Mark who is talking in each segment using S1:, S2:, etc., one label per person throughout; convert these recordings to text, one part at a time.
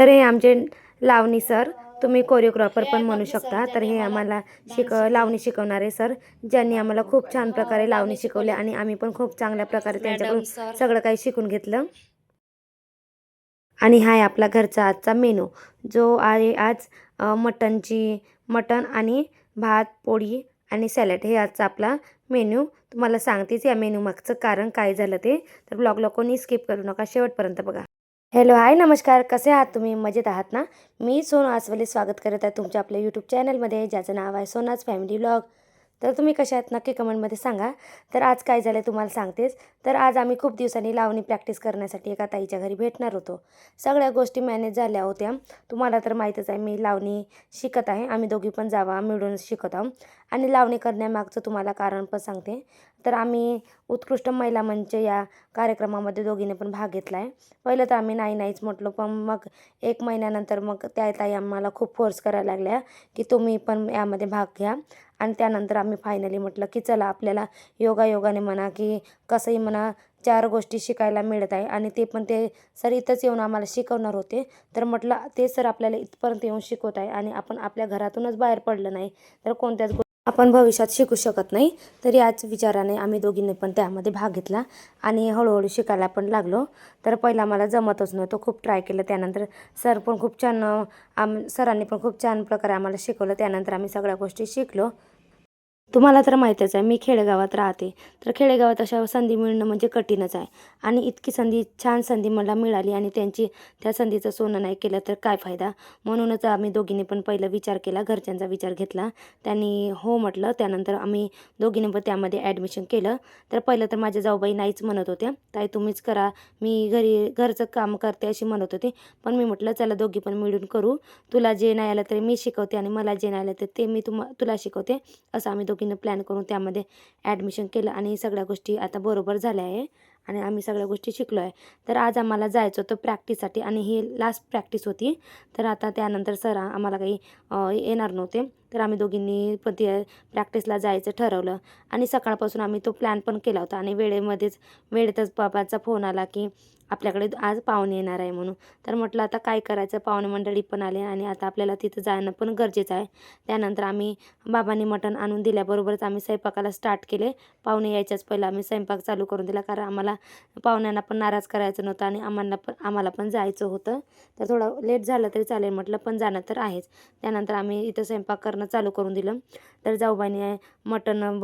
S1: तर हे आमचे लावणी सर, तुम्ही कोरिओग्राफर पण म्हणू शकता। तर हे आम्हाला लावणी शिकवणारे सर, ज्यांनी आम्हाला खूप छान प्रकारे लावणी शिकवले आणि आम्ही पण खूप चांगल्या प्रकारे त्यांच्याकडून सगळं काही शिकून घेतलं। आणि हा आहे आपला घरचा आजचा मेनू, जो आहे आज मटण आणि भात, पोळी आणि सॅलड, हे आजचा आपला मेनू। तुम्हाला सांगतेच या मेनू मागचं कारण काय झालं ते, तर ब्लॉगला कोणी स्किप करू नका, शेवटपर्यंत बघा। हॅलो, हाय, नमस्कार, कसे आहात तुम्ही? मजेत आहात ना? मी सोनू आसवले स्वागत करत आहे तुमच्या आपल्या यूट्यूब चॅनलमध्ये, ज्याचं नाव आहे सोनाज फॅमिली व्लॉग। तर तुम्ही कशा आहात नक्की कमेंटमध्ये सांगा। तर आज काय झालं तुम्हाला सांगतेच। तर आज आम्ही खूप दिवसांनी लावणी प्रॅक्टिस करण्यासाठी एका ताईच्या घरी भेटणार होतो। सगळ्या गोष्टी मॅनेज झाल्या होत्या। तुम्हाला तर माहीतच आहे मी लावणी शिकत आहे, आम्ही दोघी पण जावा मिळून शिकत आहोत। आणि लावणी करण्यामागचं तुम्हाला कारण पण सांगते। तर आम्ही उत्कृष्ट महिला मंच या कार्यक्रमामध्ये दोघींनी पण भाग घेतला आहे। पहिलं तर आम्ही नाहीच म्हटलो, पण मग 1 महिन्यानंतर मग त्या ताई आम्हाला खूप फोर्स करायला लागल्या की तुम्ही पण यामध्ये भाग घ्या। आणि त्यानंतर आम्ही फायनली म्हटलं की चला, आपल्याला योगायोगाने म्हणा की कसंही म्हणा 4 गोष्टी शिकायला मिळत आहे। आणि ते पण ते सर इथंच येऊन आम्हाला शिकवणार होते। तर म्हटलं ते सर आपल्याला इथपर्यंत येऊन शिकवत आहे आणि आपण आपल्या घरातूनच बाहेर पडलं नाही तर कोणत्याच आपण भविष्यात शिकू शकत नाही। तर याच विचाराने आम्ही दोघींनी पण त्यामध्ये भाग घेतला आणि हळूहळू शिकायला पण लागलो। तर पहिला मला जमतच नव्हतं, खूप ट्राय केलं। त्यानंतर सर पण खूप छान सरांनी पण खूप छान प्रकारे आम्हाला शिकवलं। त्यानंतर आम्ही सगळ्या गोष्टी शिकलो। तुम्हाला तर माहीतच आहे मी खेडेगावात राहते, तर खेडेगावात अशा संधी मिळणं म्हणजे कठीणच आहे। आणि इतकी छान संधी मला मिळाली आणि त्या संधीचं सोनं नाही केलं तर काय फायदा। म्हणूनच आम्ही दोघींनी पण पहिला विचार केला, घरच्यांचा विचार घेतला, त्यांनी हो म्हटलं। त्यानंतर आम्ही दोघींनी पण त्यामध्ये ॲडमिशन केलं। तर पहिलं तर माझ्या जाऊबाई नाहीच म्हणत होत्या, ताई तुम्हीच करा, मी घरचं काम करते अशी म्हणत होती। पण मी म्हटलं चला दोघी पण मिळून करू, तुला जे नाही आलं तरी मी शिकवते आणि मला जे नाही आलं तर ते मी तुला शिकवते, असं आम्ही दोघींनी प्लॅन करून त्यामध्ये ॲडमिशन केलं। आणि सगळ्या गोष्टी आता बरोबर झाल्या आहे आणि आम्ही सगळ्या गोष्टी शिकलो आहे। तर आज आम्हाला जायचं होतं प्रॅक्टिससाठी आणि ही लास्ट प्रॅक्टिस होती। तर आता त्यानंतर सर आम्हाला काही येणार नव्हते, तर आम्ही दोघींनी पण ते प्रॅक्टिसला जायचं ठरवलं। आणि सकाळपासून आम्ही तो प्लॅन पण केला होता आणि वेळेतच बाबाचा फोन आला की आपल्याकडे आज पाहुणे येणार आहे म्हणून। तर म्हटलं आता काय करायचं, पाहुणे मंडळी पण आले आणि आता आपल्याला तिथं जाणं पण गरजेचं आहे। त्यानंतर आम्ही बाबांनी मटण आणून दिल्याबरोबरच आम्ही स्वयंपाकाला स्टार्ट केले। पाहुणे यायच्याच पहिला आम्ही स्वयंपाक चालू करून दिला, कारण आम्हाला पाहुण्यांना पण नाराज करायचं नव्हतं आणि आम्हाला पण जायचं होतं। तर थोडं लेट झालं तरी चालेल म्हटलं, पण जाणं तर आहेच। त्यानंतर आम्ही इथं स्वयंपाक करणं चालू करून दिलं। तर जाऊबाईने मटण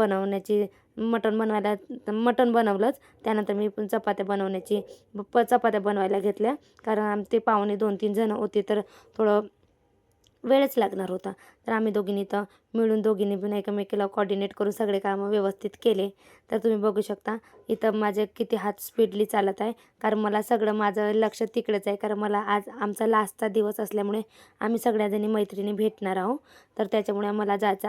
S1: बनवलंच। त्यानंतर मी पण चपात्या बनवायला घेतल्या, कारण ते पाहुणे 2-3 जण होते तर थोडं वेळच लागणार होता। तर आम्ही दोघींनी तर मिळून दोघींनी पण एकमेकीला कोऑर्डिनेट करून सगळे कामं व्यवस्थित केले। तर तुम्ही बघू शकता इथं माझे किती हात स्पीडली चालत आहे, कारण मला सगळं माझं लक्ष तिकडेच आहे, कारण मला आज आमचा लास्टचा दिवस असल्यामुळे आम्ही सगळ्याजणी मैत्रिणी भेटणार आहोत। तर त्याच्यामुळे मला जायचं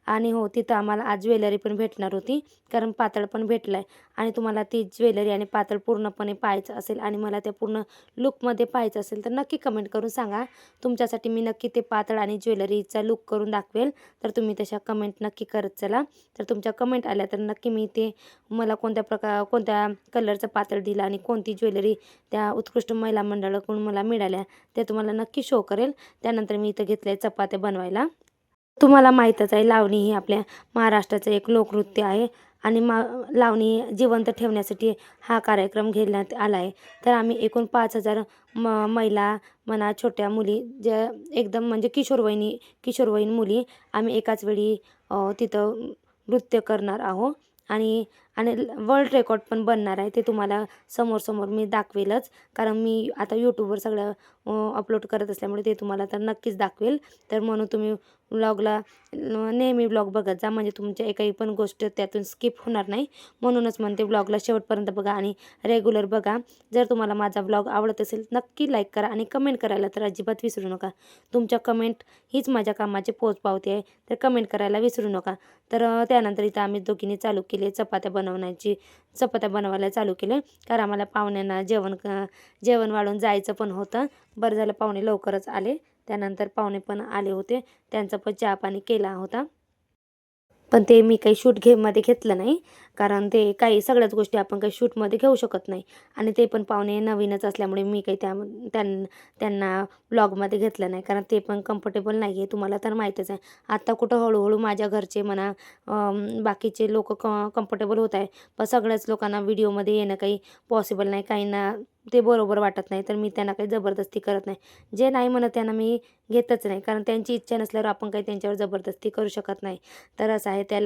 S1: आणि हो, तिथं आम्हाला आज ज्वेलरी पण भेटणार होती, कारण पातळ पण भेटलं आहे। आणि तुम्हाला ती ज्वेलरी आणि पातळ पूर्णपणे पाहायचं असेल आणि मला त्या पूर्ण लुकमध्ये पाहायचं असेल तर नक्की कमेंट करून सांगा। तुमच्यासाठी मी नक्की ते पातळ आणि ज्वेलरीचा लुक करून दाखवेल, तर तुम्ही तशा कमेंट नक्की करत चला। तर तुमच्या कमेंट आल्या तर नक्की मी ते मला कोणत्या कलरचं पातळ दिलं आणि कोणती ज्वेलरी त्या उत्कृष्ट महिला मंडळाकडून मला मिळाल्या ते तुम्हाला नक्की शो करेल। त्यानंतर मी इथं घेतलं आहे चपात्या बनवायला। तुम्हाला माहीतच आहे लावणी ही आपल्या महाराष्ट्राचं एक लोकनृत्य आहे आणि लावणी जिवंत ठेवण्यासाठी हा कार्यक्रम घेण्यात आला आहे। तर आम्ही एकूण 5,000 महिला म्हणा, छोट्या मुली, ज्या एकदम म्हणजे किशोरवयीन मुली आम्ही एकाच वेळी तिथं नृत्य करणार आहोत। आणि वर्ल्ड रेकॉर्ड पण बनणार आहे, ते तुम्हाला समोर मी दाखवेलच, कारण मी आता यूट्यूबवर सगळं अपलोड करत असल्यामुळे ते तुम्हाला तर नक्कीच दाखवेल। तर म्हणून तुम्ही नेहमी ब्लॉग बघत जा, म्हणजे तुमच्या एकही पण गोष्ट त्यातून स्किप होणार नाही। म्हणूनच म्हणते ब्लॉगला शेवटपर्यंत बघा आणि रेग्युलर बघा। जर तुम्हाला माझा ब्लॉग आवडत असेल नक्की लाईक करा आणि कमेंट करायला तर अजिबात विसरू नका। तुमच्या कमेंट हीच माझ्या कामाची पोचपावती आहे, तर कमेंट करायला विसरू नका। तर त्यानंतर इथं आम्ही दोघींनी चालू केले चपात्या बनवायला चालू केले, कारण आम्हाला पाहुण्यांना जेवण वाढून जायचं पण होतं। बरं झालं पाहुणे लवकरच आले। त्यानंतर पाहुणे पण आले होते, त्यांचा पण चहा पाणी केला होता। पण ते मी काही मध्ये घेतलं नाही, कारण ते काही सगळ्याच गोष्टी आपण काही शूटमध्ये घेऊ शकत नाही. आणि ते पण पाहुणे नवीनच असल्यामुळे मी काही त्यांना व्लॉगमध्ये घेतलं नाही, कारण ते पण कम्फर्टेबल नाही आहे. तुम्हाला तर माहीतच आहे. आत्ता कुठं हळूहळू माझ्या घरचे म्हणा बाकीचे लोक कम्फर्टेबल होत आहे, पण सगळ्याच लोकांना व्हिडिओमध्ये येणं काही पॉसिबल नाही. काहींना ते बरोबर वाटत नाही, तर मी त्यांना काही जबरदस्ती करत नाही. जे नाही म्हणत त्यांना मी घेतच नाही, कारण त्यांची इच्छा नसल्यावर आपण काही त्यांच्यावर जबरदस्ती करू शकत नाही. तर असं आहे त्या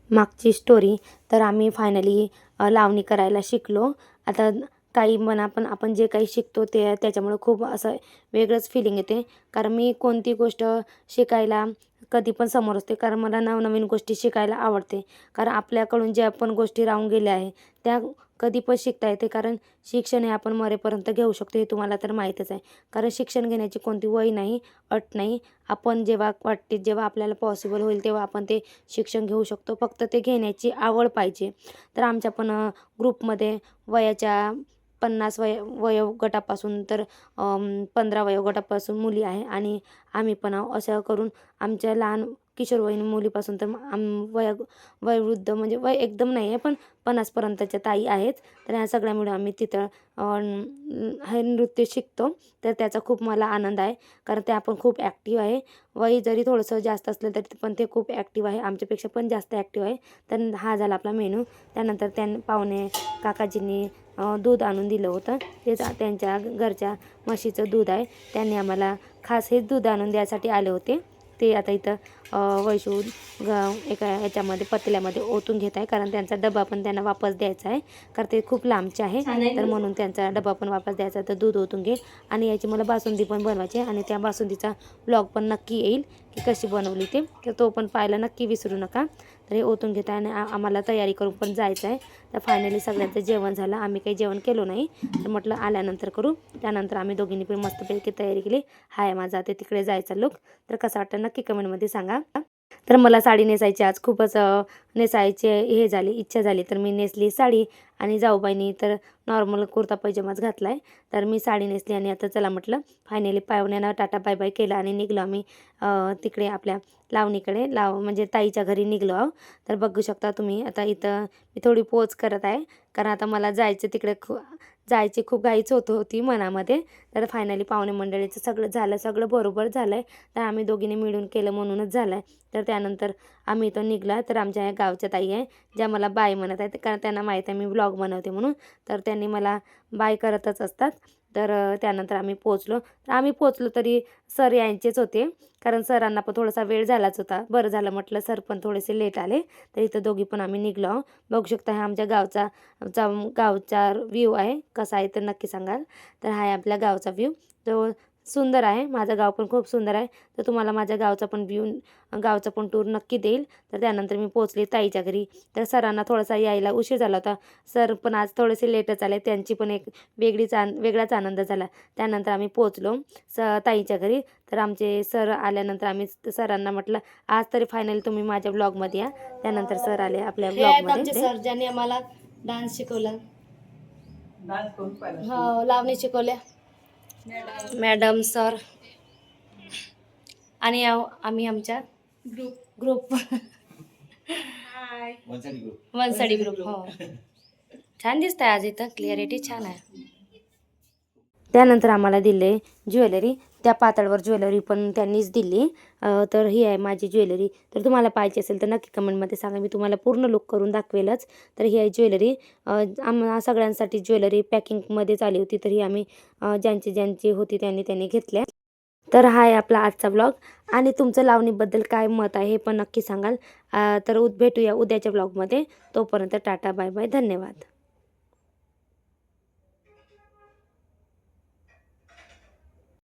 S1: मागची स्टोरी. तर आम्ही फायनली लावणी करायला शिकलो. आता काही म्हणा, पण आपण जे काही शिकतो ते त्याच्यामुळे खूप असं वेगळंच फिलिंग येते. कारण मी कोणती गोष्ट शिकायला कधी पण समोर असते, कारण मला नवनवीन गोष्टी शिकायला आवडते. कारण आपल्याकडून ज्या पण गोष्टी राहून गेल्या आहे त्या कधी पण शिकता येते, कारण शिक्षण हे आपण मरेपर्यंत घेऊ शकतो, हे तुम्हाला तर माहीतच आहे. कारण शिक्षण घेण्याची कोणती वय नाही, अट नाही. आपण जेव्हा आपल्याला पॉसिबल होईल तेव्हा आपण ते शिक्षण घेऊ शकतो. फक्त ते घेण्याची आवड पाहिजे. तर आमच्या पण ग्रुपमध्ये वयाच्या 50 वयोगटापासून तर 15 वयोगटापासून मुली आहे, आणि आम्ही पण असं करून आमच्या लहान किशोरवयीन मुलीपासून तर वयोवृद्ध म्हणजे वय एकदम नाही आहे, पण 50पर्यंतच्या ताई आहेत. तर ह्या सगळ्यामुळे आम्ही तिथं हे नृत्य शिकतो. तर त्याचा खूप मला आनंद आहे, कारण ते आपण खूप ॲक्टिव्ह आहे. वय जरी थोडंसं जास्त असलं तरी पण ते खूप ॲक्टिव्ह आहे, आमच्यापेक्षा पण जास्त ॲक्टिव्ह आहे. तर हा झाला आपला मेनू. त्यानंतर पाहुणे काकाजींनी दूध आणून दिलं होतं. तेच त्यांच्या घरच्या म्हशीचं दूध आहे. त्यांनी आम्हाला खास हेच दूध आणून द्यायसाठी आले होते. ते आता इथं वैशू एका ह्याच्यामध्ये पतल्यामध्ये ओतून घेत आहे, कारण त्यांचा डबा पण त्यांना वापस द्यायचा आहे, कारण ते खूप लांबचे आहे. तर म्हणून त्यांचा डबा पण वापस द्यायचा. तर दूध ओतून घे. आणि याची मला बासुंदी पण बनवायची आहे, आणि त्या बासुंदीचा व्लॉग पण नक्की येईल की कशी बनवली ते, तर तो पण पाहायला नक्की विसरू नका. तर हे ओतून घेत आहे, आणि आम्हाला तयारी करून पण जायचं आहे. तर फायनली सगळ्यांचं जेवण झालं. आम्ही काही जेवण केलो नाही, तर म्हटलं आल्यानंतर करू. त्यानंतर आम्ही दोघींनी पण मस्तपैकी तयारी केली. हाय माझा ते तिकडे जायचा लुक. तर कसा वाटतं नक्की कमेंटमध्ये सांगा. तर मला साडी नेसायची आज खूपच नेसायची हे झाली, इच्छा झाली. तर मी नेसली साडी, आणि जाऊबाईंनी तर नॉर्मल कुर्ता पैजामाच घातला आहे. तर मी साडी नेसली, आणि आता चला म्हटलं फायनली पाहुण्यांना टाटा बाय बाय केलं, आणि निघलो आम्ही तिकडे आपल्या लावणीकडे म्हणजे ताईच्या घरी निघलो आहो. तर बघू शकता तुम्ही. आता इथं मी थोडी पोच करत आहे, कारण आता मला जायचं तिकडे जायची खूप घाईच होती मनामध्ये. तर फायनली पाहुणे मंडळीचं सगळं झालं, सगळं बरोबर झालं आहे. तर आम्ही दोघींनी मिळून केलं म्हणूनच झालं आहे. तर त्यानंतर आम्ही इथं निघला. तर आमच्या ह्या गावच्या ताई आहे, ज्या मला बाय म्हणत आहेत, कारण त्यांना माहीत आहे मी व्लॉग बनवते म्हणून. तर त्यांनी मला बाय करतच असतात. तर त्यानंतर आम्ही पोचलो. तर आम्ही पोचलो तरी सर यायचेच होते, कारण सरांना पण थोडासा वेळ झालाच होता. बरं झालं म्हटलं सर पण थोडेसे लेट आले. तर इथं दोघी पण आम्ही निघलो. बघू शकता हा आमच्या गावचा व्ह्यू आहे. कसा आहे तर नक्की सांगाल. तर हा आहे आपल्या गावचा व्ह्यू. तो सुंदर आहे. माझं गाव पण खूप सुंदर आहे. तर तुम्हाला माझ्या गावचा पण टूर नक्की देईल. तर त्यानंतर मी पोचले ताईच्या घरी. तर सरांना थोडासा यायला उशीर झाला होता. सर पण आज थोडेसे लेटच आले. त्यांची पण एक वेगळाच आनंद झाला. त्यानंतर आम्ही पोचलो ताईच्या घरी. तर आमचे सर आल्यानंतर आम्ही सरांना म्हटलं आज तरी फायनली तुम्ही माझ्या ब्लॉगमध्ये या. त्यानंतर सर आले आपल्या ब्लॉगमध्ये.
S2: सर ज्यांनी आम्हाला डान्स शिकवला, हो लावणी शिकवल्या, मॅडम सर, आणि आम्ही आमच्या ग्रुप वनसाडी ग्रुप. हो छान दिसत आहे आज इथं, क्लिअरिटी छान आहे.
S1: त्यानंतर आम्हाला दिले ज्वेलरी. त्या पातळवर ज्वेलरी पण त्यांनीच दिली. तर ही आहे माझी ज्वेलरी. तर तुम्हाला पाहिजे असेल तर नक्की कमेंटमध्ये सांगा, मी तुम्हाला पूर्ण लुक करून दाखवेलच. तर ही आहे ज्वेलरी. आम्हा सगळ्यांसाठी ज्वेलरी पॅकिंगमध्येच आली होती. तर ही आम्ही ज्यांची होती त्यांनी घेतल्या. तर हा आहे आपला आजचा व्लॉग. आणि तुमचं लावणीबद्दल काय मत आहे हे पण नक्की सांगाल. तर भेटूया उद्याच्या व्लॉगमध्ये. तोपर्यंत टाटा बाय बाय, धन्यवाद.